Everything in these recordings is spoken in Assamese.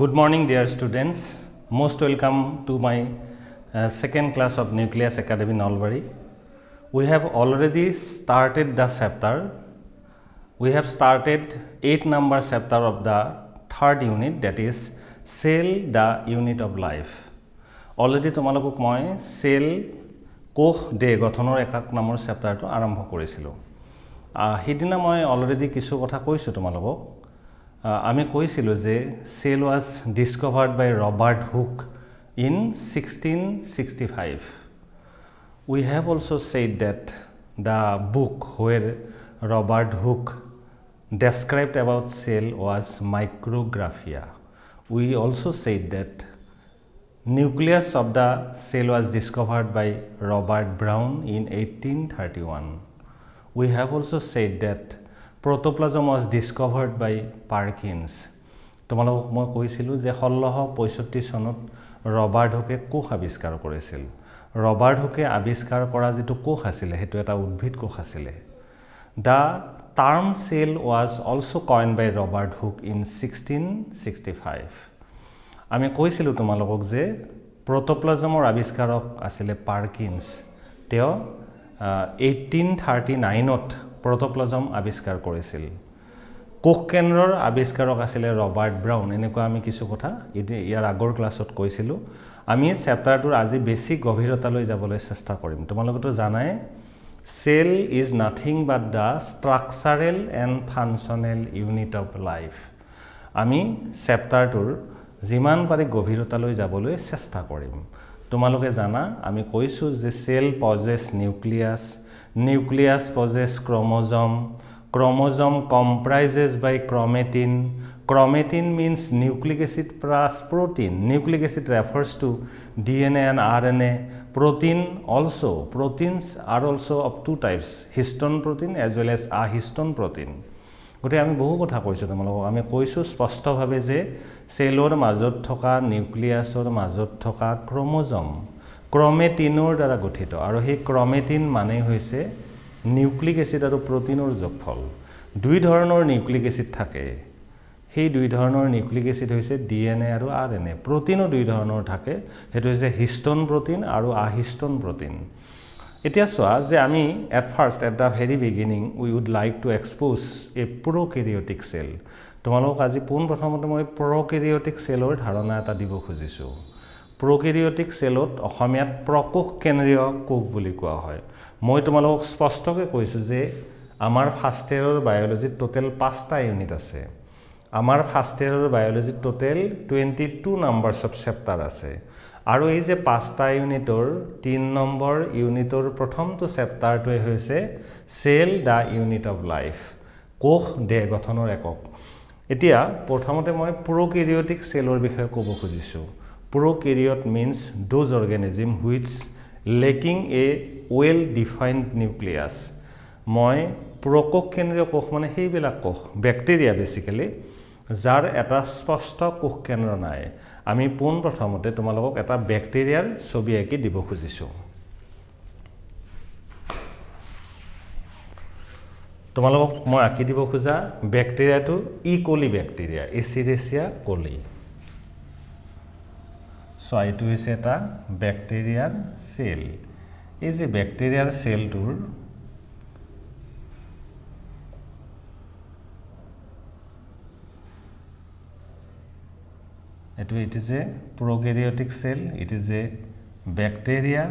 Good morning, dear students. Most welcome to my second class of Nucleus Academy Nalbari. We have already started the chapter. We have started 8 number chapter of the third unit, that is Cell, the Unit of Life. Already tomalokok moi cell koh de gothoner ekak number chapter to arambho korisilo. Hidina moi already kisu kotha koisu tomalokok. আমি কৈছিলো যে cell was discovered by Robert Hooke in 1665. We have also said that the book where Robert Hooke described about cell was Micrographia. We also said that nucleus of the cell was discovered by Robert Brown in 1831. We have also said that protoplasm was discovered by Perkins. তোমালোকক মই কৈছিলো যে 1665 সনত ৰবাৰ্ট হুকে কোষ আৱিষ্কাৰ কৰিছিল। ৰবাৰ্ট হুকে আৱিষ্কাৰ কৰা যেটো কোষ আছিল হেতু এটা উদ্ভিদ কোষ আছিল। The term cell was also coined by Robert Hooke in 1665. আমি কৈছিলো তোমালোকক যে protoplasmৰ আৱিষ্কাৰক আছিল পাৰ্কিন্স। তেওঁ 1839 ত protoplasm আৱিষ্কাৰ কৰিছিল। কোষ কেন্দ্ৰৰ আৱিষ্কাৰক আছিল ৰবাৰ্ট ব্ৰাউন। এনেকুৱা আমি কিছু কথা ইয়াৰ আগৰ ক্লাছত কৈছিলো। আমি চেপ্টাৰটোৰ আজি বেছি গভীৰতালৈ যাবলৈ চেষ্টা কৰিম। তোমালোকতো জানাই cell is nothing but the structural and functional unit of life. আমি চেপ্টাৰটোৰ যিমান পাৰি গভীৰতালৈ যাবলৈ চেষ্টা কৰিম। তোমালোকে জানা আমি কৈছো যে cell possess nucleus. Nucleus possesses chromosome. Chromosome comprises by chromatin. Chromatin means nucleic acid plus protein. Nucleic acid refers to DNA and RNA. Proteins are also of two types, histone protein as well as ahistone protein. গতে আমি বহু কথা কৈছো তোমালোকক আমি কৈছো স্পষ্টভাৱে যে সেলৰ মাজত থকা নিউক্লিয়াছৰ মাজত থকা ক্ৰোমোজোম ক্ৰোমেটিনৰ দ্বাৰা গঠিত আৰু সেই ক্ৰোমেটিন মানে হৈছে নিউক্লিক এসিড আৰু প্ৰটিনৰ যোগফল। দুই ধৰণৰ নিউক্লিক এসিড থাকে। সেই দুই ধৰণৰ নিউক্লিক এসিড হৈছে ডিএনএ আৰু আৰএনএ। প্ৰটিনো দুই ধৰণৰ থাকে। হেতু হৈছে হিষ্টন প্ৰটিন আৰু আহিষ্টন প্ৰটিন। এতিয়া সোয়া যে আমি at the very beginning we would like to expose a prokaryotic cell. তোমালোক আজি পোন প্ৰথমতে মই prokaryotic cellৰ ধাৰণা এটা দিব খুজিছো। prokaryotic cellত অসমীয়াত প্ৰকোষ কেন্দ্ৰীয় কোষ বুলি কোৱা হয়। মই তোমালোকক স্পষ্টকৈ কৈছো যে আমাৰ ফাৰ্ষ্ট ইয়াৰৰ বায়োলজি টোটাল 5টা ইউনিট আছে। আমাৰ ফাৰ্ষ্ট ইয়াৰৰ biology total 22 numbers of chapter আছে। আৰু এই যে 5টা ইউনিটৰ 3 নম্বৰ ইউনিটৰ প্ৰথমটো চেপ্টাৰটোৱে হৈছে cell the unit of life, কোষ দেহ গঠনৰ একক। এতিয়া প্ৰথমতে মই prokaryotic cellৰ বিষয়ে ক'ব খুজিছো। Prokaryote means those organism which lacking a well defined nucleus. মই প্ৰকোষ কেন্দ্ৰীয় কোষ মানে সেইবিলাক কোষ ব্যাকটেৰিয়া বেসিক্যালি যাৰ এটা স্পষ্ট কোষ কেন্দ্ৰ নাই। আমি পোন প্ৰথমতে তোমালোকক এটা ব্যাকটেৰিয়াৰ ছবি আঁকি দিব খুজিছো। তোমালোকক মই আঁকি দিব খোজা ব্যাকটেৰিয়াটো ই কোলি ব্যাকটেৰিয়া এচিডেচিয়া কোলি। সো এইটো হৈছে এটা ব্যাকটেৰিয়াৰ সেল। এই যে ব্যাকটেৰিয়াৰ সেলটোৰ it is a prokaryotic cell. It is a bacteria.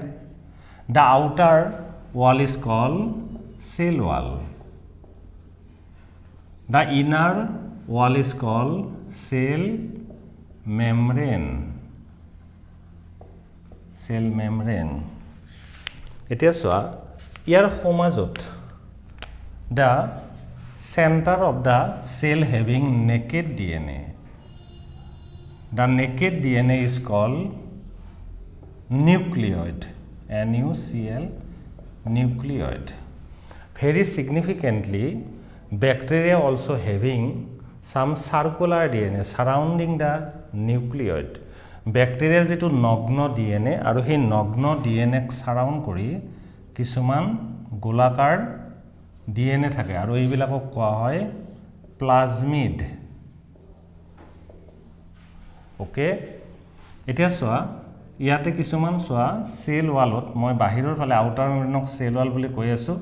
The outer wall is called cell wall. The inner wall is called cell membrane. Cell membrane. এতিয়া সোয়া ইয়াৰ সমাজত the center of the cell having naked DNA. The naked DNA is called nucleoid. NuCl, nucleoid. Very significantly, bacteria also having some circular DNA surrounding the nucleoid. Bacteria যেটো নগ্ন DNA আৰু সেই নগ্ন DNA সাৰাউণ্ড কৰি কিছুমান গোলাকাৰ DNA থাকে আৰু এইবিলাকক কোৱা হয় প্লাজমিড। ওকে এতিয়া চোৱা ইয়াতে কিছুমান চোৱা সেল ওয়ালত মই বাহিৰৰ ফালে আউটাৰ মেমব্ৰেনক সেল ওয়াল বুলি কৈ আছো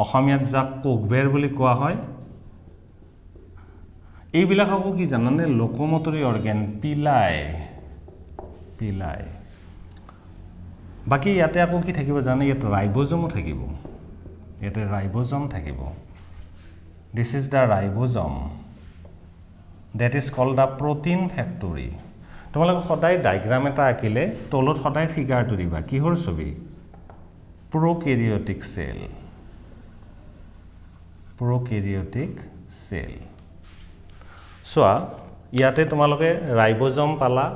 অসমীয়াত যাক কোকবেৰ বুলি কোৱা হয় এইবিলাককো কি জানানে লোকোমোটৰি অৰ্গান পিলাই বাকি ইয়াতে আকৌ কি থাকিব জানে ইয়াত ৰাইবোজমও থাকিব ইয়াতে ৰাইবোজম থাকিব this is the ribosome that is called the protein factory তোমালোক সদায় ডায়াগ্ৰাম এটা আঁকিলে তলত সদায় ফিগাৰটো দিবা কিহৰ ছবি prokaryotic cell সোয়া ইয়াতে তোমালোকে রাইবোজম পালা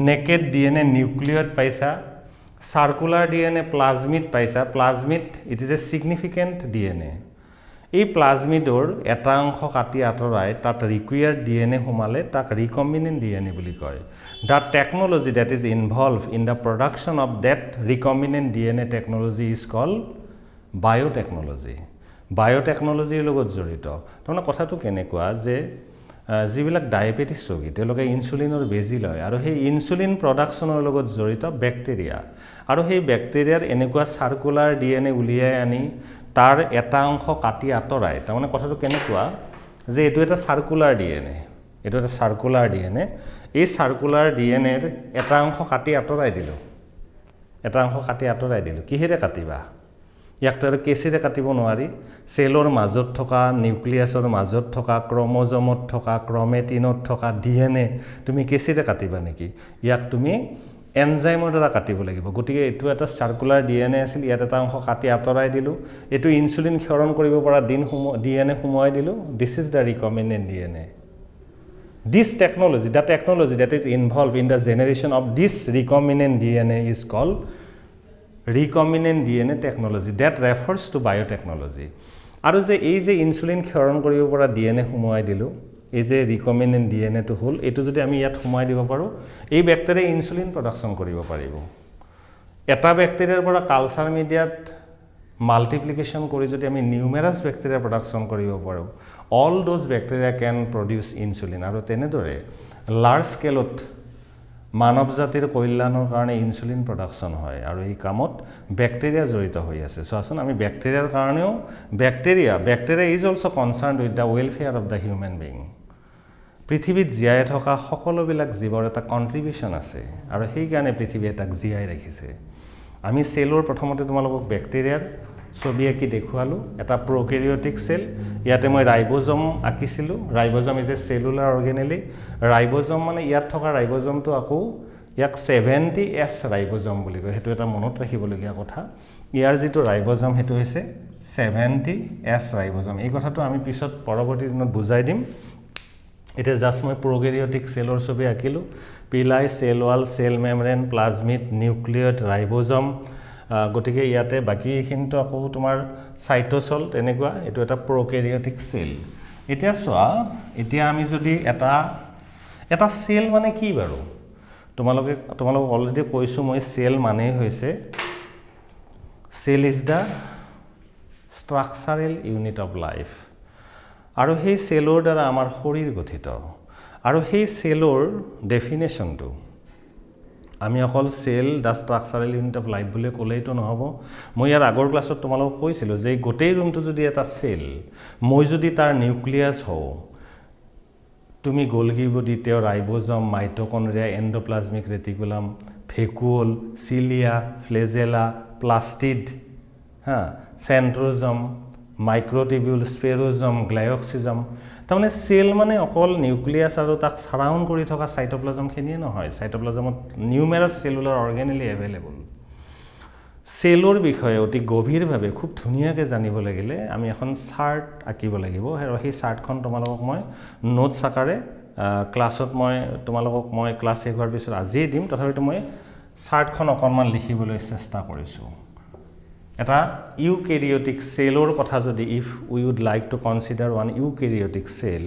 নেকেড ডিএনএ নিউক্লিয়ড পাইছা সার্কুলার ডিএনএ প্লাজমিড পাইছা plasmid it is a significant DNA এই প্লাজমিডৰ এটা অংশ কাটি আঁতৰাই তাত ৰিকুয়াৰ্ড ডিএনএ হুমালে তাক ৰিকম্বিনেন্ট ডিএনএ বুলি কয় the technology that is involve in the production of that recombinant DNA technology is called বায়োটেকনলজিৰ লগত জড়িত তাৰমানে কথাটো কেনেকুৱা যে যিবিলাক ডায়াবেটিস ৰোগী তেওঁলোকে ইনসুলিনৰ বেজি লয় আৰু সেই ইনসুলিন প্ৰডাকশনৰ লগত জড়িত ব্যাকটেৰিয়া আৰু সেই ব্যাকটেৰিয়াৰ এনেকুৱা সাৰ্কুলাৰ ডিএনএ উলিয়াই আনি তাৰ এটা অংশ কাটি আঁতৰাই তাৰমানে কথাটো কেনেকুৱা যে এটো এটা সাৰ্কুলাৰ ডিএনএ এই সাৰ্কুলাৰ ডিএনএৰ এটা অংশ কাটি আঁতৰাই দিলো কিহেৰে কাটিবা ইয়াকটো কেচিৰে কাটিব নোৱাৰি সেলৰ মাজত থকা নিউক্লিয়াছৰ মাজত থকা ক্ৰোমোজোমত থকা ক্ৰোমেটিনত থকা ডিএনএ তুমি কেচিৰে কাটিবা নেকি ইয়াক তুমি এনজাইমৰ দ্বাৰা কাটিব লাগিব গতিকে এটো এটা সাৰ্কুলাৰ ডিএনএ আছিল ইয়াত এটা অংশ কাটি আঁতৰাই দিলো এটো ইনসুলিন ক্ষৰণ কৰিব পৰা ডিএনএ হুমুৱাই দিলো this is the recombinant DNA this technology that is involved in the generation of this recombinant DNA is called recombinant DNA technology that refers to biotechnology আৰু যে এই যে ইনসুলিন ক্ষৰণ কৰিব পৰা ডিএনএ হুমুৱাই দিলো এই যে ৰিকম্বিনেন্ট ডিএনএ টো হল এটো যদি আমি ইয়াত হুমুৱাই দিব পাৰো এই ব্যাকটেৰিয়া ইনসুলিন প্ৰডাকশন কৰিব পাৰিব এটা ব্যাকটেৰিয়াৰ পৰা কালচাৰ মিডিয়াত মাল্টিপ্লিকেশন কৰি যদি আমি নিউমেৰাস ব্যাকটেৰিয়া প্ৰডাকশন কৰিব পাৰো all those bacteria can produce insulin আৰু তেনেদৰে লাৰ্জ স্কেলত মানৱ জাতিৰ কল্যাণৰ কাৰণে ইনসুলিন প্ৰডাকশন হয় আৰু এই কামত ব্যাকটেৰিয়া জড়িত হৈ আছে সো আসুন আমি ব্যাকটেৰিয়াৰ কাৰণেও bacteria is also concerned with the welfare of the human being পৃথিৱীত জীয়াই থকা সকলোবিলাক জীৱৰ এটা কন্ট্ৰিবিউশন আছে আৰু সেই কাৰণে পৃথিৱী এটাক জীয়াই ৰাখিছে আমি সেলৰ প্ৰথমতে তোমালোকক ব্যাকটেৰিয়াৰ ছবি আঁকি দেখুৱালো এটা প্ৰোক্যাৰিওটিক সেল ইয়াতে মই ৰাইবোজম আঁকিছিলো ৰাইবোজম ইজ এ সেলুলাৰ অৰ্গানেলি ৰাইবোজম মানে ইয়াত থকা ৰাইবোজমটো আকৌ ইয়াক 70s ৰাইবোজম বুলি কয় হেতু এটা মনত ৰাখিবলগীয়া কথা ইয়াৰ যেটো ৰাইবোজম হেতু হৈছে 70s ৰাইবোজম এই কথাটো আমি পিছত পৰৱৰ্তী দিনত বুজাই দিম এটা জাস্ট মই প্ৰোক্যাৰিওটিক সেলৰ ছবি আঁকিলো pili cell wall cell membrane plasmid nucleoid ribosome গটিকে ইয়াতে বাকি এখিনটো আকৌ তোমাৰ সাইটোসল তেনেকুৱা এটো এটা প্ৰোক্যাৰিওটিক সেল এতিয়া সোয়া এতিয়া আমি যদি এটা সেল মানে কি বাৰু তোমালোক অলৰেডি কৈছো মই সেল মানে হৈছে cell is the structural unit of life আৰু সেই সেলৰ দ্বাৰা আমাৰ শৰীৰ গঠিত আৰু সেই সেলৰ ডেফিনেশনটো আমি অকল cell the structural unit of life বুলি কলেইতো নহব মই ইয়াৰ আগৰ ক্লাছত তোমালোক কৈছিলো যে গোটেই ৰুমটো যদি এটা সেল মই যদি তাৰ নিউক্লিয়াছ হও তুমি গোলগি বডি তেও ৰাইবোজম মাইটোকন্ড্ৰিয়া endoplasmic reticulum ভেকুল cilia flagella plastid সেন্ট্ৰোজম মাইক্ৰোটিবিউল স্পেৰোজম গ্লাইঅক্সিজম তাৰমানে সেল মানে অকল নিউক্লিয়াছ আৰু তাক সাৰাউন্ড কৰি থকা সাইটোপ্লাজম খিনিয়ে নহয় সাইটোপ্লাজমত নিউমেৰাস সেলুলাৰ অৰ্গানেলি এভেইলেবল সেলৰ বিষয়ে অতি গভীৰভাৱে খুব ধুনিয়াকৈ জানিব লাগিলে আমি এখন চাৰ্ট আঁকিব লাগিব আৰু সেই চাৰ্টখন তোমালোকক মই নোটছ আকাৰে ক্লাছত মই তোমালোকক মই ক্লাছ শেষ হোৱাৰ পিছত আজিয়ে দিম তথাপিতো মই চাৰ্টখন অকনমান লিখিবলৈ চেষ্টা কৰিছো এটা ইউক্যাৰিওটিক সেলৰ কথা যদি if we would like to consider one eukaryotic cell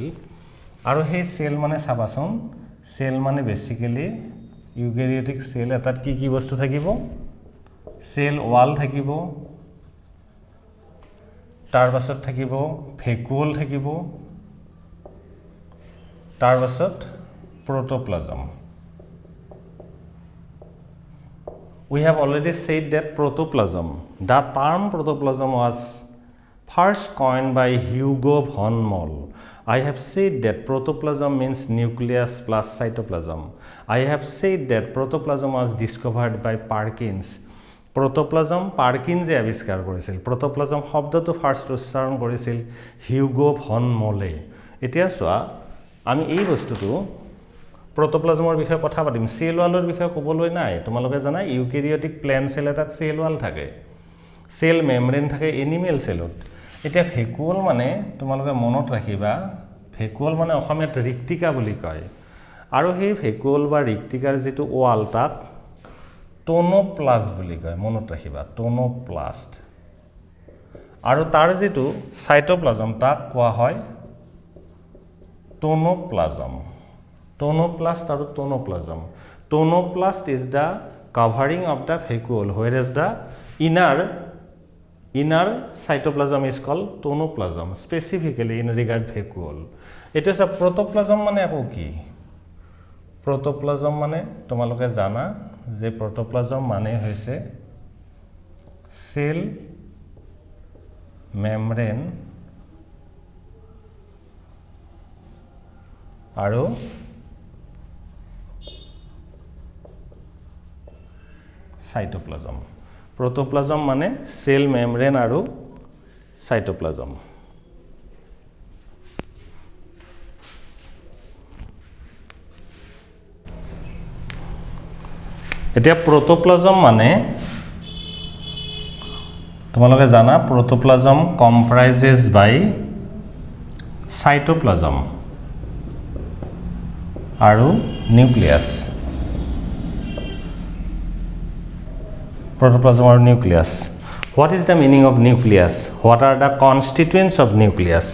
আৰু সেই সেল মানে সাবাসন সেল মানে বেসিক্যালি ইউক্যাৰিওটিক সেল এটাত কি বস্তু থাকিব সেল ওয়াল থাকিব তাৰ পাছত থাকিব ভেকুল থাকিব তাৰ পাছত প্ৰটোপ্লাজম We have already said that protoplasm, the term protoplasm was first coined by Hugo von Moll. I have said that protoplasm means nucleus plus cytoplasm. I have said that protoplasm was discovered by Perkins. Protoplasm Perkins আবিষ্কাৰ কৰিছিল protoplasm শব্দটো ফাৰ্স্ট উচ্চাৰণ কৰিছিল হিউগো ভন মোলে এতিয়া চোৱা আমি এই বস্তুটো protoplasmৰ বিষয়ে কথা পাতিম সেল ওয়ালৰ বিষয়ে ক'বলৈ নাই তোমালোকে জানা ইউক্যাৰিওটিক প্লেন সেল এটাত সেল ওয়াল থাকে সেল মেমব্ৰেন থাকে এনিমেল সেলত এটা ভেকুল মানে তোমালোকে মনত ৰাখিবা ভেকুল মানে অসমীয়াত ৰিক্তিকা বুলি কয় আৰু সেই ভেকুল বা ৰিক্তিকাৰ যেটো ওয়াল তাক টোনোপ্লাস্ট বুলি কয় মনত ৰাখিবা টোনোপ্লাস্ট আৰু তাৰ যেটো সাইটোপ্লাজম তাক কোৱা হয় টোনোপ্লাজম টোনোপ্লাস্ট আৰু টোনোপ্লাজম টোনোপ্লাস্ট is the covering of the vacuole whereas the inner cytoplasm is called tonoplasm specifically in regard vacuole it is a protoplasm মানে আকো কি protoplasm মানে তোমালোকে জানা যে protoplasm মানে হৈছে cell membrane আৰু cytoplasm protoplasm মানে cell membrane আৰু cytoplasm এতিয়া protoplasm মানে তোমালোকে জানা protoplasm comprises by cytoplasm আৰু nucleus protoplasm or nucleus what is the meaning of nucleus what are the constituents of nucleus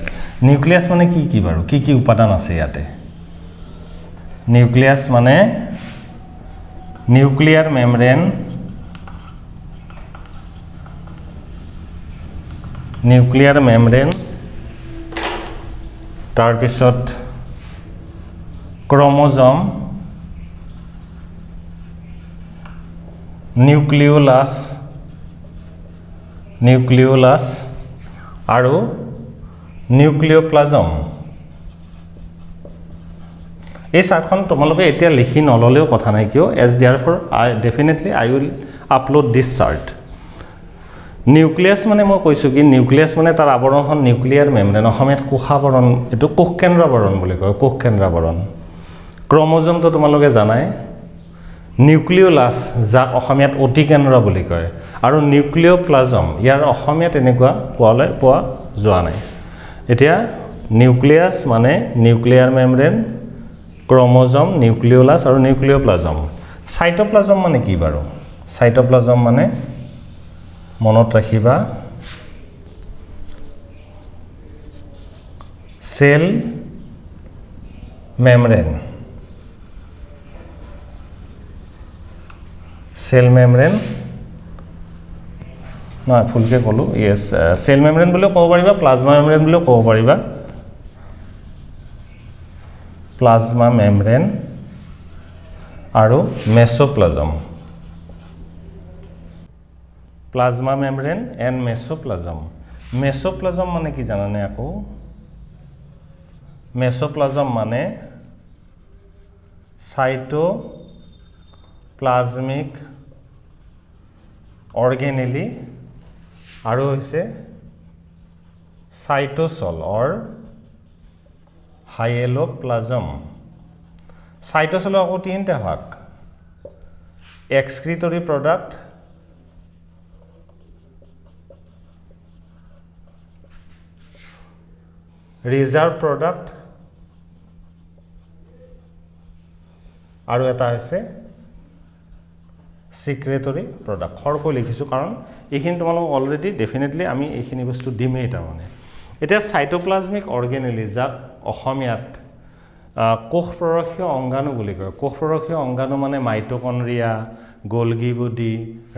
nucleus মানে কি বাৰো কি উপাদান আছে ইয়াতে nucleus মানে nuclear membrane তাৰ পিছত chromosome nucleolus আৰু nucleoplasm এই চাৰখন তোমালোকে এতিয়া লিখি নললেও কথা নাই কিয় as therefore I will upload this chart nucleus মানে মই কৈছো কি nucleus মানে তাৰ আৱৰণখন nuclear membrane অসমীয়াত কোষাবৰণ এটো কোষকেন্দ্ৰাবৰণ বুলি কয় কোষকেন্দ্ৰাবৰণ chromosome তো তোমালোকে জানাই nucleolus যাক অসমীয়াত অতিকেন্দ্ৰ বুলি কয় আৰু nucleoplasm ইয়াৰ অসমীয়াত এনেকুৱা পোৱা যোৱা নাই এতিয়া nucleus মানে nuclear membrane chromosome nucleolus আৰু nucleoplasm cytoplasm মানে কি বাৰু cytoplasm মানে মনত ৰাখিবা cell membrane না ফুলকে কলো yes cell membrane বলিও ক'ব পাৰিবা plasma membrane বলিও ক'ব পাৰিবা plasma membrane আৰু mesoplasm plasma membrane and mesoplasm মানে কি জানানে আকো mesoplasm মানে cytoplasmic organelle আৰু হৈছে cytosol or hyaloplasm cytosol আকো তিনটা ভাগ excretory product reserve product আৰু এটা হৈছে secretory product খৰকৈ লিখিছো কাৰণ এইখিনি তোমালোক অলৰেডি ডেফিনেটলি আমি এইখিনি বস্তু দিমে এটা মানে এটা সাইটোপ্লাজমিক অৰ্গানেলি যাক অসমীয়াত কোষ প্ৰৰক্ষীয় অংগাণু বুলি কয় কোষ প্ৰৰক্ষীয় অংগাণু মানে মাইটোকন্ড্ৰিয়া Golgi body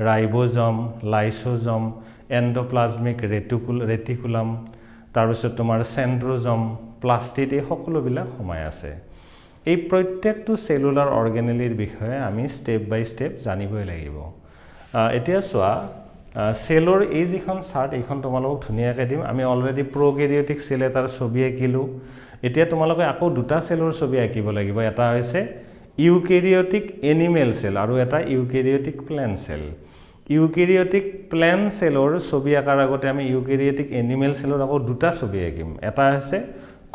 ৰাইবোজম lysosome endoplasmic reticulum তাৰ পিছত তোমাৰ সেন্ট্ৰোজম প্লাস্টিড এই সকলোবিলাক সমাই আছে এই প্ৰত্যেকটো সেলুলাৰ অৰ্গানেলিৰ বিষয়ে আমি স্টেপ বাই স্টেপ জানিবই লাগিব এতিয়া চোৱা সেলৰ এই যিখন চাৰ্ট এইখন তোমালোকক ধুনিয়াকৈ দিম আমি অলৰেডি প্ৰ'কেৰিয়টিক সেল এটাৰ ছবি আঁকিলোঁ এতিয়া তোমালোকে আকৌ দুটা সেলৰ ছবি আঁকিব লাগিব এটা হৈছে ইউকেৰিয়টিক এনিমেল সেল আৰু এটা ইউকেৰিয়টিক প্লান্ট সেল ইউকেৰিয়টিক প্লান্ট সেলৰ ছবি আঁকাৰ আগতে আমি ইউকেৰিয়টিক এনিমেল সেলৰ আকৌ দুটা ছবি আঁকিম এটা হৈছে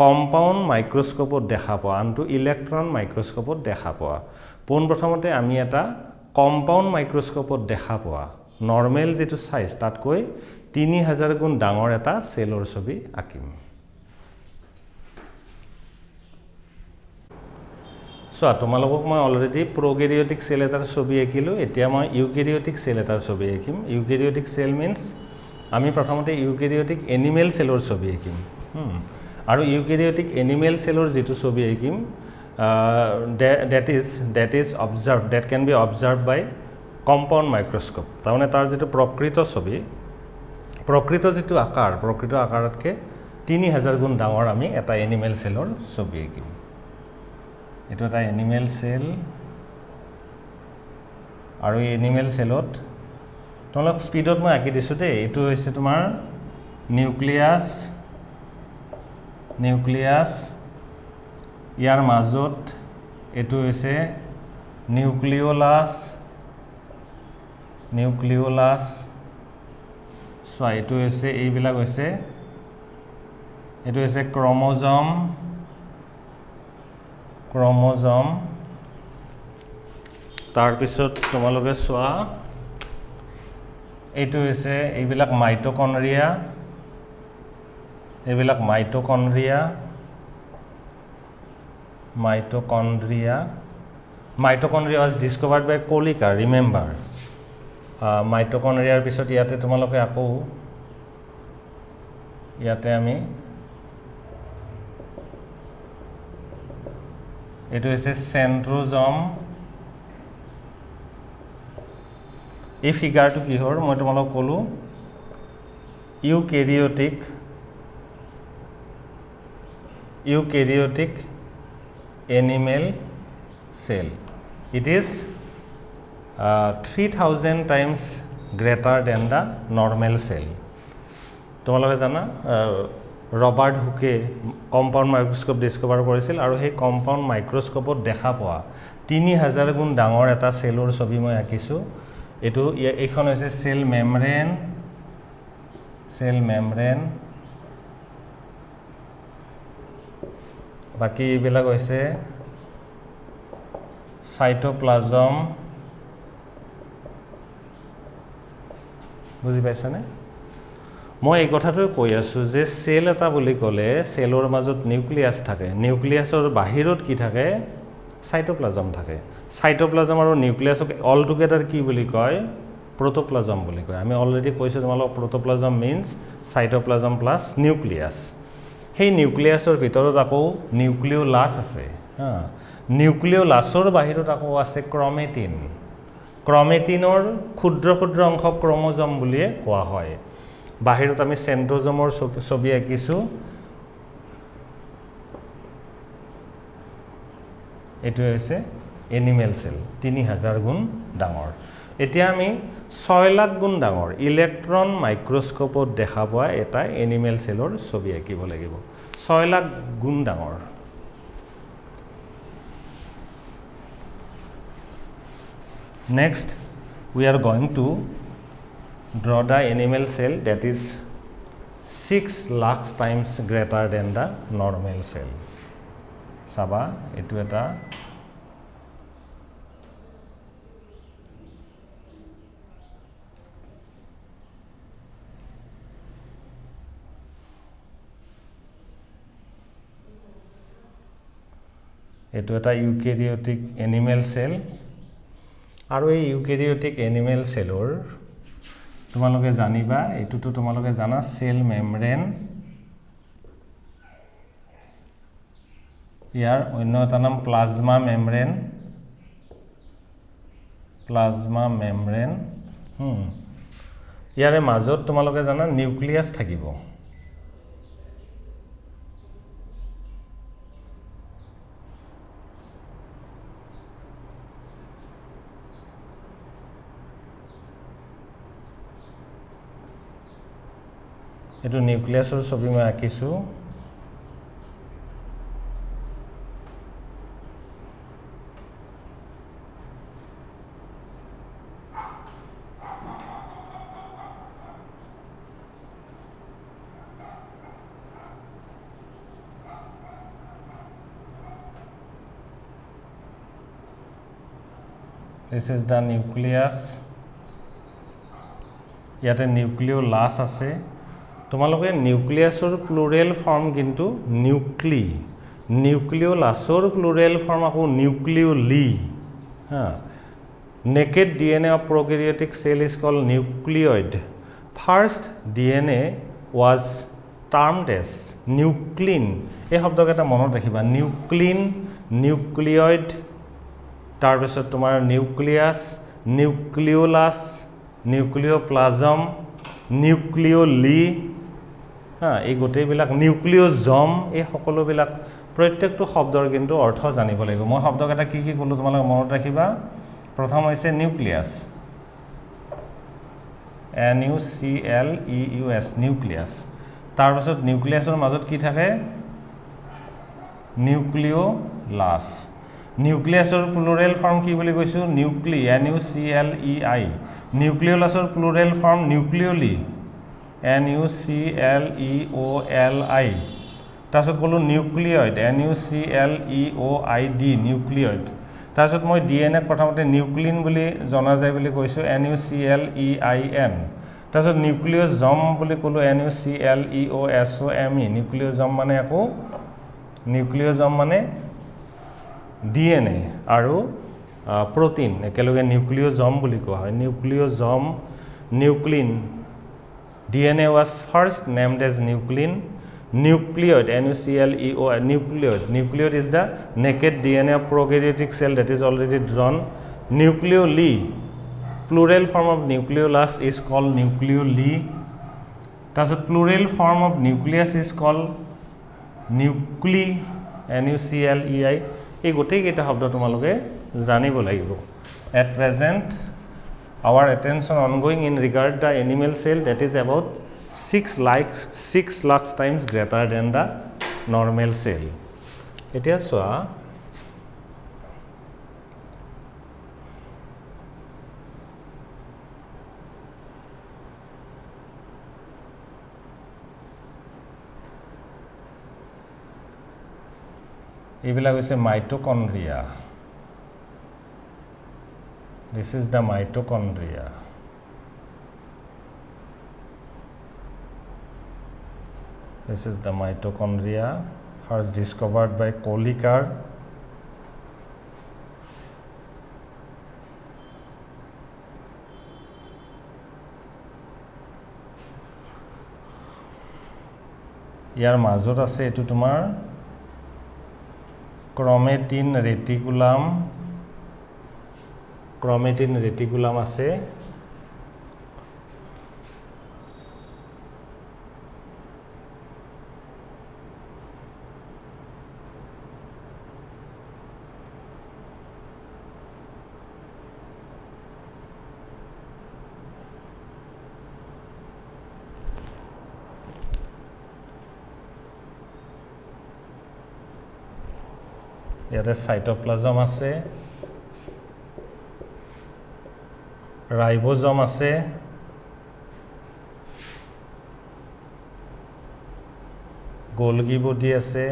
কম্পাউণ্ড মাইক্ৰস্কোপত দেখা পোৱা আনটো ইলেক্ট্ৰন মাইক্ৰস্কোপত দেখা পোৱা পোনপ্ৰথমতে আমি এটা কম্পাউণ্ড মাইক্ৰস্কোপত দেখা পোৱা নৰ্মেল যেটো সাইজ তাতকৈ 3000 গুণ ডাঙৰ এটা সেলৰ ছবি আঁকিম সো তোমালোকক মই অলৰেডি প্ৰ'কেৰিয়টিক সেল এটাৰ ছবি আঁকিলোঁ এতিয়া মই ইউকেৰিয়টিক সেল এটাৰ ছবি আঁকিম ইউকেৰিয়টিক সেল মিন্স আমি প্ৰথমতে ইউকেৰিয়টিক এনিমেল সেলৰ ছবি আঁকিম আৰু ইউকেৰিয়টিক এনিমেল সেলৰ যেটো ছবি আঁকিম that is observed that can be observed by compound microscope তাৰমানে তাৰ যেটো প্ৰকৃত ছবি প্ৰকৃত যেটো আকাৰ প্ৰকৃত আকাৰতকে 3000 গুণ ডাঙৰ আমি এটা এনিমেল সেলৰ ছবি আঁকিম এটো এটা এনিমেল সেল আৰু এই এনিমেল সেলত তোমালোক স্পিডত মই আঁকি দিছো দে এটো হৈছে তোমাৰ নিউক্লিয়াছ ইয়াৰ মাজত এটো হৈছে নিউক্লিওলাছ সো এটো হৈছে এইবিলাক হৈছে এটো হৈছে ক্ৰমোজম তাৰ পিছত তোমালোকে চোৱা এটো হৈছে এইবিলাক mitochondria was discovered by Kolika remember mitochondria পিছত ইয়াতে তোমালোকে আকৌ ইয়াতে আমি এটো হৈছে সেন্ট্ৰোজম এই ফিগাৰটো কি হৰ মই তোমালোকক কলো eukaryotic animal cell it is 3000 times greater than the normal cell তোমালোকে জানা ৰবাৰ্ট হুকে কম্পাউণ্ড মাইক্ৰস্কোপ ডিসকভাৰ কৰিছিল আৰু সেই কম্পাউণ্ড মাইক্ৰস্কোপত দেখা পোৱা 3000 গুণ ডাঙৰ এটা সেলৰ ছবি মই আঁকিছো এটো এইখন হৈছে সেল মেমব্ৰেন বাকি এইবিলাক হৈছে সাইটোপ্লাজম বুজি পাইছানে মই এই কথাটো কৈ আছো যে সেল এটা বুলি ক'লে সেলৰ মাজত নিউক্লিয়াছ থাকে নিউক্লিয়াছৰ বাহিৰত কি থাকে সাইটোপ্লাজম থাকে সাইটোপ্লাজম আৰু নিউক্লিয়াছক অল টুগেদাৰ কি বুলি কয় প্ৰটোপ্লাজম বুলি কয় আমি অলৰেডি কৈছো তোমালোক প্ৰটোপ্লাজম মিন্স সাইটোপ্লাজম প্লাস নিউক্লিয়াছ সেই নিউক্লিয়াছৰ ভিতৰত আকৌ নিউক্লিওলাছ আছে নিউক্লিওলাছৰ বাহিৰত আকৌ আছে ক্ৰমেটিনৰ ক্ষুদ্ৰ ক্ষুদ্ৰ অংশ ক্ৰমোজম বুলি কোৱা হয় বাহিৰত আমি সেন্ট্ৰোজমৰ ছবি আঁকিছো এটো হৈছে এনিমেল সেল 3000 গুণ ডাঙৰ এতিয়া আমি 6 লাখ গুণ ডাঙৰ ইলেক্ট্ৰন মাইক্ৰস্কোপত দেখা পোৱা এটা এনিমেল সেলৰ ছবি আঁকিব লাগিব 6 লাখ গুণ ডাঙৰ next we are going to draw the animal cell that is 6 lakhs times greater than the normal cell saba etu eta এটো এটা ইউকেৰিয়টিক এনিমেল সেল আৰু এই ইউকেৰিয়টিক এনিমেল সেলৰ তোমালোকে জানিবা এটুটো তোমালোকে জানা সেল মেমব্ৰেন ইয়াৰ অন্য এটা নাম প্লাজমা মেমব্ৰেন ইয়াৰে মাজত তোমালোকে জানা নিউক্লিয়াছ থাকিব এটো নিউক্লিয়াছৰ ছবি মই আঁকিছো This is the nucleus. ইয়াতে নিউক্লিওলাছ আছে তোমালোকে নিউক্লিয়াছৰ প্লুৰেল ফৰ্ম কিন্তু নিউক্লি নিউক্লিওলাছৰ প্লুৰেল ফৰ্ম আকৌ নিউক্লিওলি হা naked DNA of prokaryotic cell is called nucleoid. First DNA was termed as nuclein. এই শব্দকেইটা মনত ৰাখিবা নিউক্লিন নিউক্লিওইড তাৰপিছত তোমাৰ নিউক্লিয়াছ নিউক্লিওলাছ নিউক্লিওপ্লাজম নিউক্লিওলি হা এই গোটেইবিলাক নিউক্লিওজম এই সকলোবিলাক প্ৰত্যেকটো শব্দৰ কিন্তু অৰ্থ জানিব লাগিব মই শব্দকেইটা কি কি ক'লো তোমালোকে মনত ৰাখিবা প্ৰথম হৈছে নিউক্লিয়াছ NUCLEUS নিউক্লিয়াছ তাৰপিছত নিউক্লিয়াছৰ মাজত কি থাকে নিউক্লিওলাছ নিউক্লিয়াছৰ প্লুৰেল ফৰ্ম কি বুলি কৈছো নিউক্লি NUCLEI নিউক্লিওলাছৰ প্লুৰেল ফৰ্ম নিউক্লিওলি NUCLEOLI তাৰপিছত ক'লো নিউক্লিওইড NUCLEOID নিউক্লিওইড তাৰপিছত মই DNA প্ৰথমতে নিউক্লিন বুলি জনা যায় বুলি কৈছো NUCLEIN তাৰপিছত নিউক্লিওজম বুলি ক'লো NUCLEOSOME নিউক্লিওজম মানে আকৌ নিউক্লিওজম মানে DNA আৰু protein একেলগে নিউক্লিওজম বুলি কোৱা হয় নিউক্লিওজম নিউক্লিন DNA was first named as nuclein nucleoid NUCLEO nucleoid is the naked DNA of prokaryotic cell that is already drawn nucleoli plural form of nucleolus is called nucleoli thus plural form of nucleus is called nuclei NUCLEI এই গোটেই কেইটা শব্দ তোমালোকে জানিব লাগিব at present our attention ongoing in regard the animal cell that is about 6 lakhs times greater than the normal cell এতিয়া সোয়া এইবিলাক হৈছে mitochondria this is the mitochondria this is the mitochondria first discovered by Kolliker ইয়াৰ মাজত আছে এটো তোমাৰ chromatin reticulum আছে ইয়াতে সাইটোপ্লাজম আছে ৰাইবোজম আছে গোলগি বডি আছে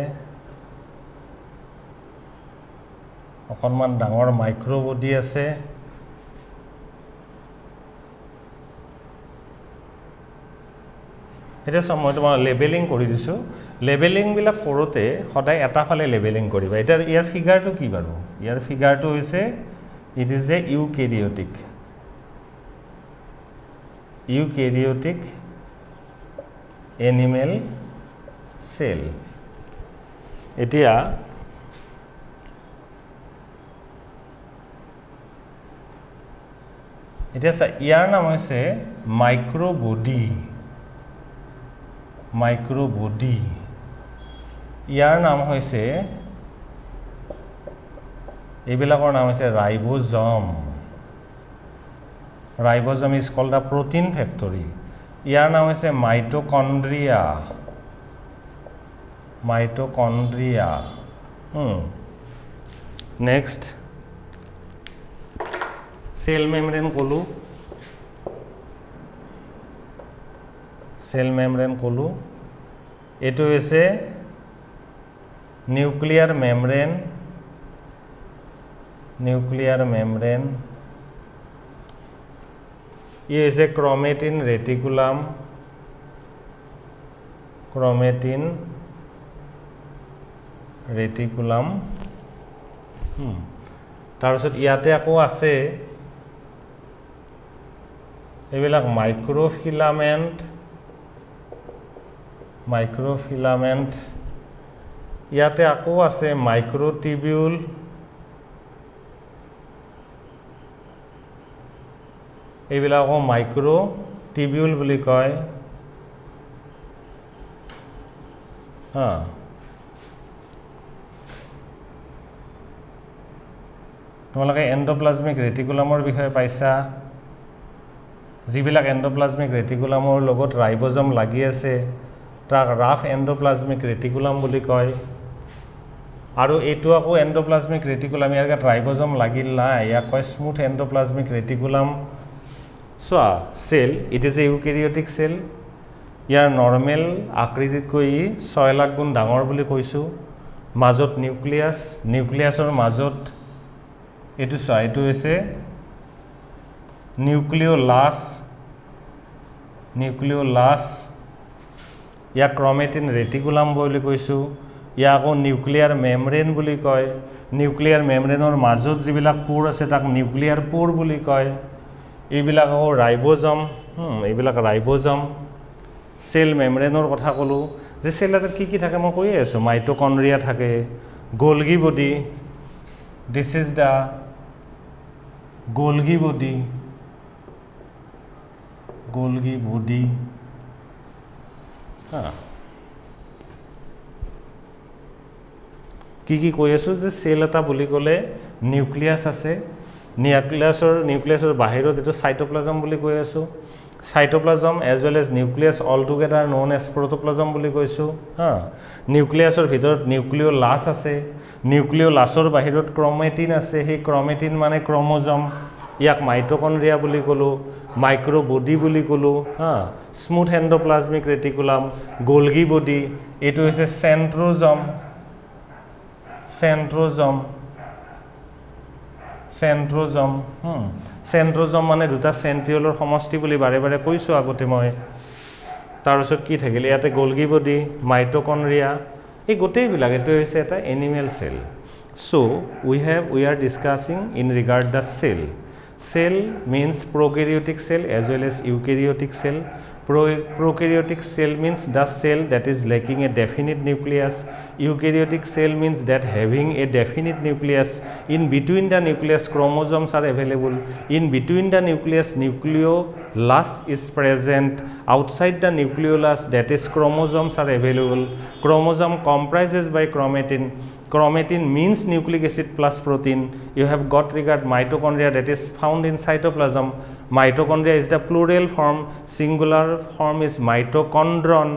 অকনমান ডাঙৰ মাইক্ৰো বডি আছে এটা সময় তোমাৰ লেবেলিং কৰি দিছো লেবেলিং বিলা কৰোতে সদায় এটা ফালে লেবেলিং কৰিবা এটা ইয়াৰ ফিগাৰটো কি বাৰু ইয়াৰ ফিগাৰটো হৈছে it is a eukaryotic animal cell এতিয়া ইয়াৰ নাম হৈছে মাইক্ৰোবডি ইয়াৰ নাম হৈছে এইবিলাকৰ নাম হৈছে ৰাইবোজম is called a protein factory ইয়াৰ নাম হৈছে মাইটোকন্ড্ৰিয়া মাইটোকন্ড্ৰিয়া নেক্সট সেল মেমব্ৰেন কলো সেল মেমব্ৰেন কলো এটো হৈছে নিউক্লিয়াৰ মেমব্ৰেন ये is a chromatin reticulum তাৰপিছত ইয়াতে আকৌ আছে এইবিলাক মাইক্ৰোফিলামেন্ট ইয়াতে আকৌ আছে মাইক্ৰোটিবিউল এইবিলাকো মাইক্ৰোটিবিউল বুলি কয় তোমালোকে এন্ডোপ্লাজমিক ৰেটিকুলামৰ বিষয়ে পাইছা যিবিলাক এন্ডোপ্লাজমিক ৰেটিকুলামৰ লগত ৰাইবোজম লাগি আছে তাক ৰাফ এন্ডোপ্লাজমিক ৰেটিকুলাম বুলি কয় আৰু এটো আকৌ এন্ডোপ্লাজমিক ৰেটিকুলাম ইয়াৰ গাত ৰাইবোজম লাগিল নাই ইয়াক কয় smooth endoplasmic reticulum So cell, it is a eukaryotic cell. ইয়াৰ নৰমাল আকৃতিতকৈ 6 লাখ গুণ ডাঙৰ বুলি কৈছো মাজত নিউক্লিয়াছৰ মাজত এটো হৈছে নিউক্লিওলাছ ইয়া ক্ৰোমেটিন ৰেটিকুলাম বুলি কৈছো ইয়া আকৌ নিউক্লিয়াৰ মেমব্ৰেন বুলি কয় নিউক্লিয়াৰ মেমব্ৰেনৰ মাজত যিবিলাক পোৰ আছে তাক নিউক্লিয়াৰ পোৰ বুলি কয় এইবিলাক আকৌ ৰাইবোজম সেল মেমব্ৰেনৰ কথা কলো যে সেলতে কি থাকে মই কৈ আছো মাইটোকন্ড্রিয়া থাকে Golgi body this is the Golgi body কি কৈ আছো যে সেল এটা বুলি কলে নিউক্লিয়াস আছে নিউক্লিয়াছৰ বাহিৰত এটো সাইটোপ্লাজম বুলি কৈ আছো cytoplasm as well as nucleus all together known as protoplasm বুলি কৈছো নিউক্লিয়াছৰ ভিতৰত নিউক্লিওলাছ আছে নিউক্লিওলাছৰ বাহিৰত ক্ৰোমেটিন আছে হে ক্ৰোমেটিন মানে ক্ৰোমোজম ইয়াক মাইটোকন্ড্ৰিয়া বুলি কলো মাইক্ৰোবডি বুলি কলো smooth endoplasmic reticulum Golgi body এটো হৈছে সেন্ট্ৰোজম মানে দুটা সেন্ট্ৰিওলৰ সমষ্টি বুলি বাৰে বাৰে কৈছো আগতে মই তাৰছত কি থাকিল ইয়াতে গোলগি বডি মাইটোকন্ড্রিয়া এই গোটেই বিলাক এটো হৈছে এটা animal cell so we are discussing in regard the cell means prokaryotic cell as well as eukaryotic cell prokaryotic cell means the cell that is lacking a definite nucleus eukaryotic cell means that having a definite nucleus in between the nucleus chromosomes are available in between the nucleus nucleolus is present outside the nucleolus that is chromosomes are available chromosome comprises by chromatin means nucleic acid plus protein you have got regard mitochondria that is found in cytoplasm mitochondria is the plural form singular form is mitochondron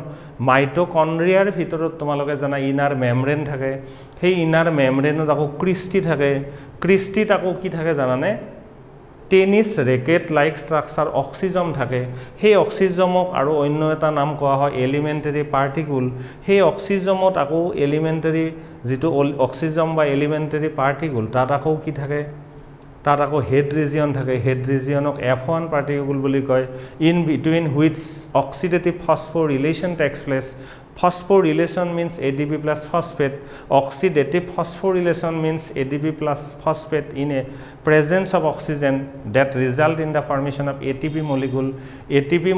mitochondriaৰ ভিতৰত তোমালোকে জানা ইনাৰ মেমব্ৰেন থাকে সেই ইনাৰ মেমব্ৰেনত আকৌ ক্ৰিষ্টি থাকে ক্ৰিষ্টিত আকৌ কি থাকে জানানে টেনিস ৰেকেট লাইক স্ট্ৰাকচাৰ অক্সিজম থাকে সেই অক্সিজমক আৰু অন্য এটা নাম কোৱা হয় এলিমেন্টাৰী পাৰ্টিকুল সেই অক্সিজমত আকৌ এলিমেন্টাৰী যেটো অক্সিজম বা এলিমেন্টাৰী পাৰ্টিকুল তাত আকৌ কি থাকে তাত আকৌ হেড ৰিজিয়ন থাকে হেড ৰিজিয়নক F1 পাৰ্টিকুল বুলি কয় in between which oxidative phosphorylation takes place phosphorylation means ADP plus phosphate oxidative phosphorylation means ADP plus phosphate in a presence of oxygen that result in the formation of ATP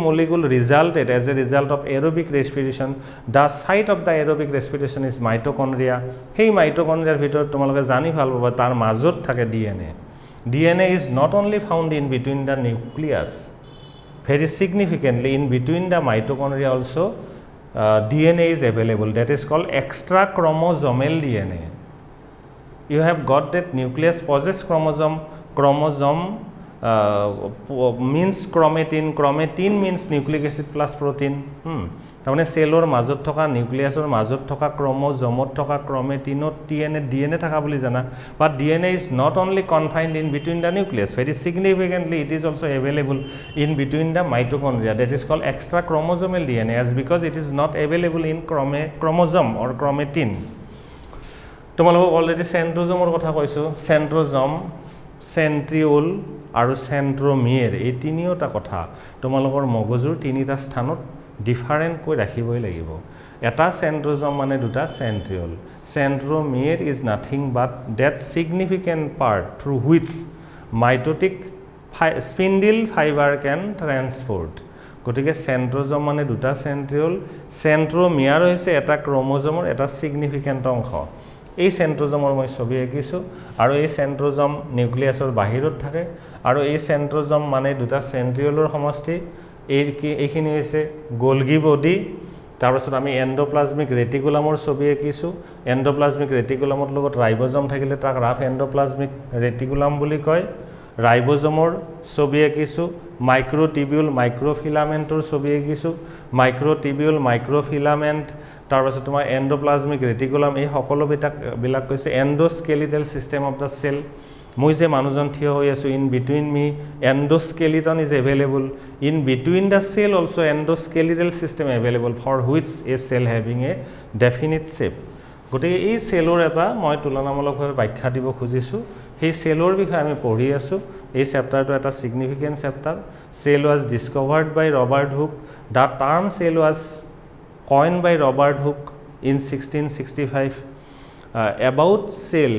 molecule resulted as a result of aerobic respiration the site of the aerobic respiration is mitochondria hey mitochondriaৰ ভিতৰত তোমালোকে জানি ভাল পাবা তাৰ মাজত থাকে DNA is not only found in between the nucleus very significantly in between the mitochondria also DNA is available that is called extra chromosomal DNA you have got that nucleus possess chromosome means chromatin, chromatin means nucleic acid plus protein. তাৰমানে সেলৰ মাজত থকা নিউক্লিয়াছৰ মাজত থকা ক্ৰোমোজোমত থকা ক্ৰোমেটিনত DNA থাকা বুলি জানা but DNA is not only confined in between the nucleus, very significantly it is also available in between the mitochondria, that is called extra chromosomal DNA, as because it is not available in chromosome or chromatin. তোমালোকক অলৰেডি সেন্ট্ৰোজমৰ কথা কৈছো, সেন্ট্ৰোজম, সেন্ট্ৰিওল আৰু সেন্ট্ৰোমিয়াৰ এই তিনিওটা কথা তোমালোকৰ মগজুৰ তিনিটা স্থানত ডিফাৰেন্ট কৈ ৰাখিবই লাগিব। এটা সেন্ট্ৰোজম মানে দুটা centriole. Centromere is nothing but that significant part through which mitotic spindle fibre can transport. গতিকে সেন্ট্ৰোজম মানে দুটা সেন্ট্ৰিওল, সেন্ট্ৰোমিয়াৰ হৈছে এটা ক্ৰোমোজমৰ এটা সিগনিফিকেন্ট অংশ। এই সেন্ট্ৰোজমৰ মই ছবি আঁকিছো আৰু এই সেন্ট্ৰোজম নিউক্লিয়াছৰ বাহিৰত থাকে আৰু এই সেন্ট্ৰোজম মানে দুটা সেন্ট্ৰিওলৰ সমষ্টি। এইখিনি হৈছে গোলগি বডি। তাৰপিছত আমি এন্ডোপ্লাজমিক ৰেটিকুলামৰ ছবি আঁকিছো। এন্ডোপ্লাজমিক ৰেটিকুলামৰ লগত ৰাইবোজম থাকিলে তাক ৰাফ এন্ডোপ্লাজমিক ৰেটিকুলাম বুলি কয়। ৰাইবোজমৰ ছবি আঁকিছো। মাইক্ৰোটিবিউল মাইক্ৰোফিলামেন্টৰ ছবি আঁকিছো। মাইক্ৰোটিবিউল মাইক্ৰোফিলামেন্ট, তাৰপিছত তোমাৰ এন্ডোপ্লাজমিক ৰেটিকুলাম, এই সকলোবিলাক কৈছে endoskeletal system of the cell. মই যে মানুহজন থিয় হৈ আছো, in between me endoskeleton is available, in between the cell also endoskeletal system available for which a cell having a definite shape. গতিকে এই সেলৰ এটা মই তুলনামূলকভাৱে ব্যাখ্যা দিব খুজিছো। সেই সেলৰ বিষয়ে আমি পঢ়ি আছো। এই চেপ্টাৰটো এটা significant chapter. Cell was discovered by Robert Hooke. The term cell was coined by Robert Hooke in 1665. About cell,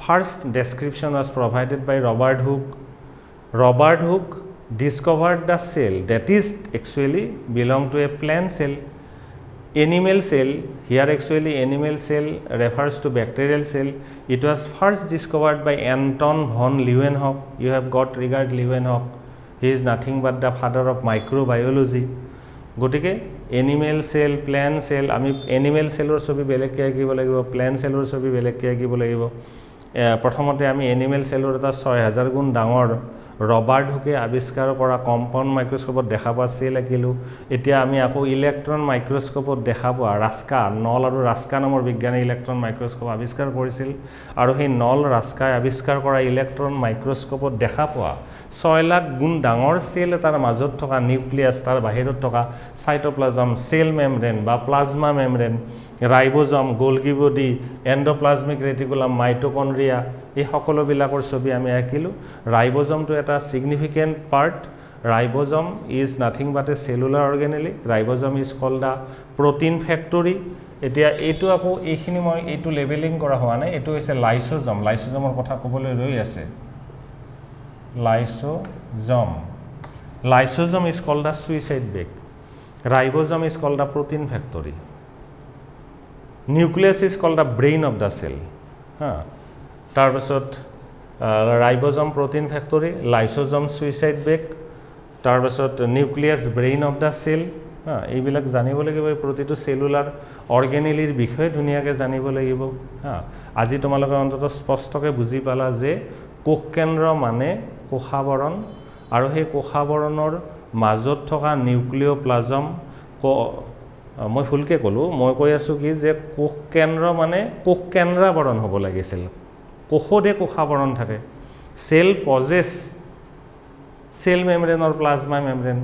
first description was provided by Robert Hooke. Robert Hooke discovered the cell that is actually belong to a plant cell. Animal cell, here actually animal cell refers to bacterial cell. It was first discovered by Anton von Leeuwenhoek. You have got regard Leeuwenhoek. He is nothing but the father of microbiology. গতিকে এনিমেল সেল, প্ল্যান সেল, আমি এনিমেল সেলৰ ছবি বেলেগকৈ আঁকিব লাগিব, প্ল্যান সেলৰ ছবি বেলেগকৈ আঁকিব লাগিব। প্ৰথমতে আমি এনিমেল সেলৰ এটা 6000 গুণ ডাঙৰ ৰবাৰ্ট হুকে আৱিষ্কাৰ কৰা কম্পাউণ্ড মাইক্ৰস্কোপত দেখা পোৱা সেল আঁকিলোঁ। এতিয়া আমি আকৌ ইলেক্ট্ৰন মাইক্ৰস্কোপত দেখা পোৱা ৰাস্কা, নল আৰু ৰাস্কা নামৰ বিজ্ঞানী ইলেক্ট্ৰন মাইক্ৰস্কোপ আৱিষ্কাৰ কৰিছিল। আৰু সেই নল ৰাস্কাই আৱিষ্কাৰ কৰা ইলেক্ট্ৰন মাইক্ৰস্কোপত দেখা পোৱা 6 লাখ গুণ ডাঙৰ সেল এটাৰ মাজত থকা নিউক্লিয়াছ, তাৰ বাহিৰত থকা সাইটোপ্লাজম, সেল মেমব্ৰেন বা plasma membrane, ribosome, Golgi body, endoplasmic reticulum, mitochondria, এই সকলোবিলাকৰ ছবি আমি আঁকিলোঁ। ৰাইবোজমটো এটা significant part. Ribosome is nothing but a cellular organelle. Ribosome is called the protein factory. এতিয়া এইটো আকৌ এইখিনি মই এইটো লেবেলিং কৰা হোৱা নাই, এইটো হৈছে লাইসোজম। লাইসোজমৰ কথা ক'বলৈ ৰৈ আছে। Lysosome. Lysosome is called the suicide bag. Ribosome is called the protein factory. Nucleus is called the brain of the cell. তাৰপিছত ribosome protein factory, lysosome suicide bag, তাৰপিছত nucleus brain of the cell. এইবিলাক জানিব লাগিব। প্ৰতিটো সেলুলাৰ অৰ্গেনেলিৰ বিষয়ে ধুনীয়াকৈ জানিব লাগিব। আজি তোমালোকে অন্তত স্পষ্টকৈ বুজি পালা যে কোষ কেন্দ্ৰ মানে কোষাবৰণ, আৰু সেই কোষাবৰণৰ মাজত থকা নিউক্লিওপ্লাজম, মই ফুলকে ক'লোঁ, মই কৈ আছোঁ কি যে কোষ কেন্দ্ৰ মানে কোষ কেন্দ্ৰাবৰণ হ'ব লাগিছিল। কোষতে কোষাবৰণ থাকে। Cell possess cell membrane or plasma membrane.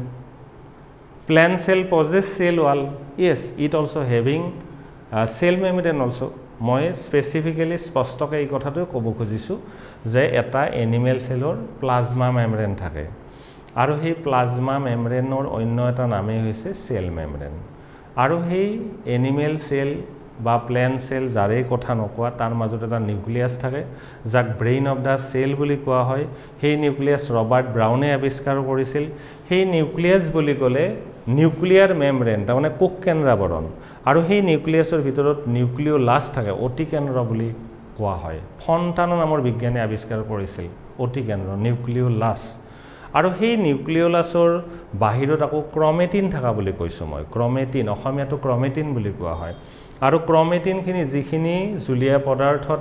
Plant cell possess cell wall. Yes, it also having cell membrane also. মই স্পেসিফিক্যালি স্পষ্টকৈ এই কথাটো ক'ব খুজিছোঁ যে এটা এনিমেল সেলৰ প্লাজমা মেমব্ৰেন থাকে, আৰু সেই প্লাজমা মেমব্ৰেনৰ অন্য এটা নামেই হৈছে সেল মেমব্ৰেন। আৰু সেই এনিমেল সেল বা প্ল্যান্ট সেল যাৰে কথা নকোৱা, তাৰ মাজত এটা নিউক্লিয়াছ থাকে যাক ব্ৰেইন অফ দ্য সেল বুলি কোৱা হয়। সেই নিউক্লিয়াছ ৰবাৰ্ট ব্ৰাউনে আৱিষ্কাৰ কৰিছিল। সেই নিউক্লিয়াছ বুলি ক'লে নিউক্লিয়াৰ মেমব্ৰেন, তাৰমানে কোষ কেন্দ্ৰাবৰণ, আৰু সেই নিউক্লিয়াছৰ ভিতৰত নিউক্লিওলাছ থাকে, অতি কেন্দ্ৰ বুলি কোৱা হয়। ফন্টানো নামৰ বিজ্ঞানী আৱিষ্কাৰ কৰিছিল অতি কেন্দ্ৰ, নিউক্লিওলাছ। আৰু সেই নিউক্লিওলাছৰ বাহিৰত আকৌ ক্ৰমেটিন থকা বুলি কৈছোঁ মই। ক্ৰমেটিন, অসমীয়াটো ক্ৰমেটিন বুলি কোৱা হয়। আৰু ক্ৰমেটিনখিনি যিখিনি জুলীয়া পদাৰ্থত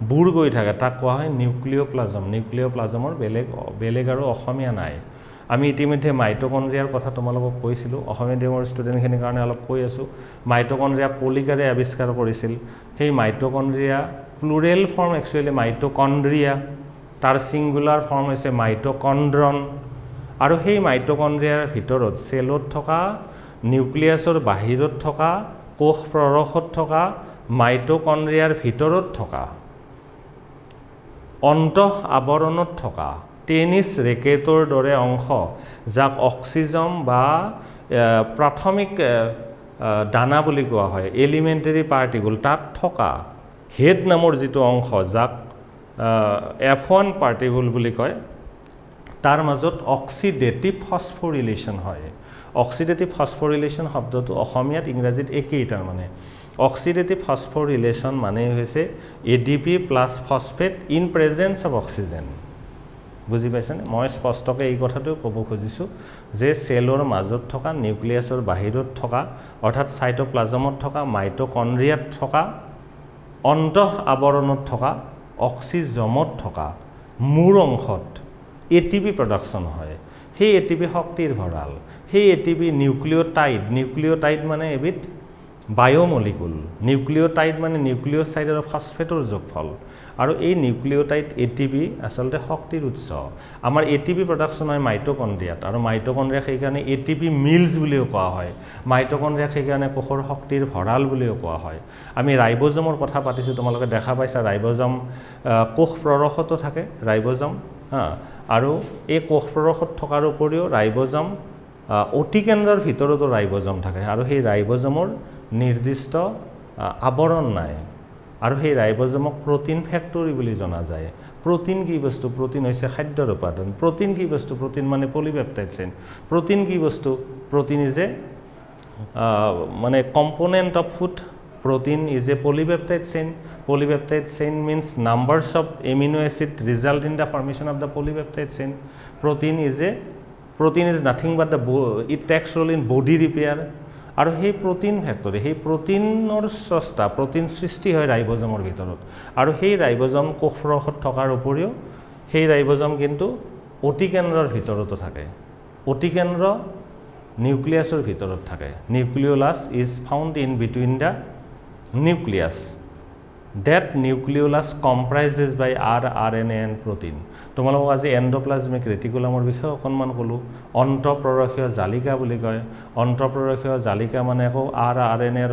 বুৰ গৈ থাকে তাক কোৱা হয় নিউক্লিওপ্লাজম নিউক্লিওপ্লাজমৰ বেলেগ আৰু অসমীয়া নাই আমি ইতিমধ্যে মাইটোকন্ড্ৰিয়াৰ কথা তোমালোকক কৈছিলোঁ অসমীয়া মিডিয়ামৰ ষ্টুডেণ্টখিনিৰ কাৰণে অলপ কৈ আছোঁ মাইটোকন্ড্ৰিয়া কলিকাৰে আৱিষ্কাৰ কৰিছিল সেই মাইটোকন্ড্ৰিয়া প্লুৰেল ফৰ্ম একচুৱেলি মাইটোকন্ড্ৰিয়া তাৰ সিঙ্গুলাৰ ফৰ্ম হৈছে মাইটোকন্ড্ৰন আৰু সেই মাইটোকন্ড্ৰিয়াৰ ভিতৰত সেলত থকা নিউক্লিয়াছৰ বাহিৰত থকা কোষ প্ৰৰখত থকা মাইটোকন্ড্ৰিয়াৰ ভিতৰত থকা অন্তঃ আৱৰণত থকা টেনিছ ৰেকেটৰ দৰে অংশ যাক অক্সিজম বা প্ৰাথমিক দানা বুলি কোৱা হয় এলিমেণ্টাৰী পাৰ্টিকল তাত থকা হেড নামৰ যিটো অংশ যাক F1 পাৰ্টিকল বুলি কয় তাৰ মাজত অক্সিডেটিভ ফসফোৰিলেশ্যন হয় অক্সিডেটিভ ফসফোৰিলেশ্যন শব্দটো অসমীয়াত ইংৰাজীত একেই তাৰ মানে অক্সিডেটিভ ফসফোৰিলেশ্যন মানে হৈছে ADP plus phosphate in presence of oxygen বুজি পাইছেনে মই স্পষ্টকৈ এই কথাটো ক'ব খুজিছো যে সেলৰ মাজত থকা নিউক্লিয়াছৰ বাহিৰত থকা অৰ্থাৎ সাইটোপ্লাজমত থকা মাইটোকন্ড্ৰিয়াত থকা অন্তঃ আৱৰণত থকা অক্সিজমত থকা মূৰ অংশত ATP প্ৰডাকচন হয় সেই ATP শক্তিৰ ভঁৰাল সেই ATP নিউক্লিওটাইড মানে এবিধ বায়োমলিকুল নিউক্লিওটাইড মানে নিউক্লিওসাইড আৰু ফসফেটৰ যোগফল আৰু এই নিউক্লিওটাইড ATP আসলতে শক্তিৰ উৎস আমাৰ ATP প্ৰডাকচন হয় মাইটোকন্ড্ৰিয়াত আৰু মাইটোকন্ড্ৰিয়া সেইকাৰণে ATP মিলছ বুলিও কোৱা হয় মাইটোকন্ড্ৰিয়া সেইকাৰণে কোষৰ শক্তিৰ ভঁৰাল বুলিও কোৱা হয় আমি ৰাইবোজমৰ কথা পাতিছো তোমালোকে দেখা পাইছা ৰাইবোজম কোষ প্ৰৰখতো থাকে ৰাইবোজম আৰু এই কোষ প্ৰৰখত থকাৰ উপৰিও ৰাইবোজম অতিকেন্দ্ৰৰ ভিতৰতো ৰাইবোজম থাকে আৰু সেই ৰাইবোজমৰ নিৰ্দিষ্ট আৱৰণ নাই আৰু সেই ৰাইবোজমক প্ৰটিন ফ্যাক্টৰি বুলি জনা যায় প্ৰটিন কি বস্তু প্ৰটিন হৈছে খাদ্যৰ উপাদান প্ৰটিন কি বস্তু প্ৰটিন মানে পলিপেপটাইড চেইন প্ৰটিন কি বস্তু প্ৰটিন ইজ এ মানে component of food protein is a polypeptide chain means numbers of amino acid result in the formation of the polypeptide chain protein is nothing but it takes role in body repair আৰু সেই protein factory সেই proteinৰ সস্তা protein সৃষ্টি হয় ৰাইবোজমৰ ভিতৰত আৰু সেই ৰাইবোজম কোষ প্ৰৰখত থকাৰ উপৰিও সেই ৰাইবোজম কিন্তু অতিকেন্দ্ৰৰ ভিতৰতো থাকে অতিকেন্দ্ৰ নিউক্লিয়াছৰ ভিতৰত থাকে নিউক্লিওলাছ is found in between the nucleus that nucleolus comprises by RNA and protein তোমালোকক আজি এন্ডোপ্লাজমিক ৰেটিকুলামৰ বিষয়ে অকনমান কলো অন্তঃপ্ৰৰখীয় জালিকা বুলি কয় অন্তঃপ্ৰৰখীয় জালিকা মানে আকৌ RNA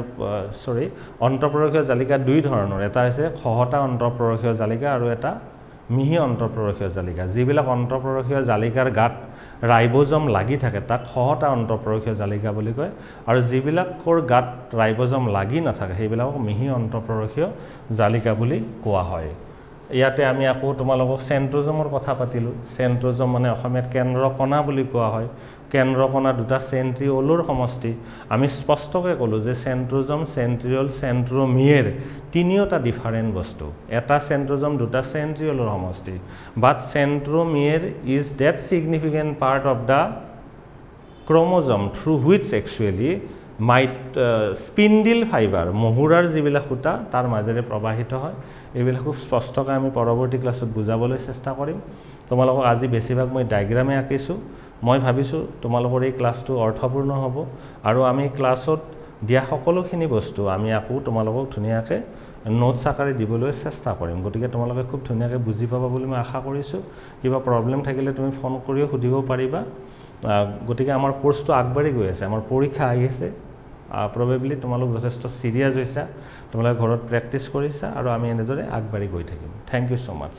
অন্তঃপ্ৰৰখীয় জালিকা দুই ধৰণৰ এটা হৈছে খহটা অন্তঃপ্ৰৰখীয় জালিকা আৰু এটা মিহি অন্তঃপ্ৰৰখীয় জালিকা যিবিলাক অন্তঃপ্ৰৰখীয় জালিকাৰ গাত ৰাইবোজম লাগি থাকে তাক খহটা অন্তঃপ্ৰৰখীয় জালিকা বুলি কয় আৰু যিবিলাকৰ গাত ৰাইবোজম লাগি নাথাকে সেইবিলাকক মিহি অন্তঃপ্ৰৰখীয় জালিকা বুলি কোৱা হয় ইয়াতে আমি আকৌ তোমালোকক সেন্ট্ৰোজমৰ কথা পাতিলো সেন্ট্ৰোজম মানে অসমীয়াত কেন্দ্ৰকণা বুলি কোৱা হয় কেন্দ্ৰকণা দুটা সেন্ট্ৰিওলৰ সমষ্টি আমি স্পষ্টকৈ ক'লো যে সেন্ট্ৰোজম সেন্ট্ৰিওল সেন্ট্ৰোমিয়েৰ তিনিটা ডিফাৰেন্ট বস্তু এটা সেন্ট্ৰোজম দুটা সেন্ট্ৰিওলৰ সমষ্টি but centromere is that significant part of the chromosome through which actually spindle fibre মহুৰাৰ যিবিলাক খুঁটা তাৰ মাজেৰে প্ৰবাহিত হয় এইবিলাক খুব স্পষ্টকৈ আমি পৰৱৰ্তী ক্লাছত বুজাবলৈ চেষ্টা কৰিম তোমালোকক আজি বেছিভাগ মই ডায়াগ্ৰামে আঁকিছো মই ভাবিছো তোমালোকৰ এই ক্লাছটো অৰ্থপূৰ্ণ হ'ব আৰু আমি ক্লাছত দিয়া সকলোখিনি বস্তু আমি আকৌ তোমালোকক ধুনীয়াকৈ নোটছ আকাৰে দিবলৈ চেষ্টা কৰিম গতিকে তোমালোকে খুব ধুনীয়াকৈ বুজি পাবা বুলি মই আশা কৰিছো কিবা প্ৰবলেম থাকিলে তুমি ফোন কৰিও সুধিব পাৰিবা গতিকে আমাৰ কোৰ্সটো আগবাঢ়ি গৈ আছে আমাৰ পৰীক্ষা আহি আছে probably তোমালোক যথেষ্ট সিৰিয়াস হৈছা তোমালোকে ঘৰত প্ৰেক্টিস কৰিছা আৰু আমি এনেদৰে আগবাঢ়ি গৈ থাকিম থ্যাংক ইউ সো মাচ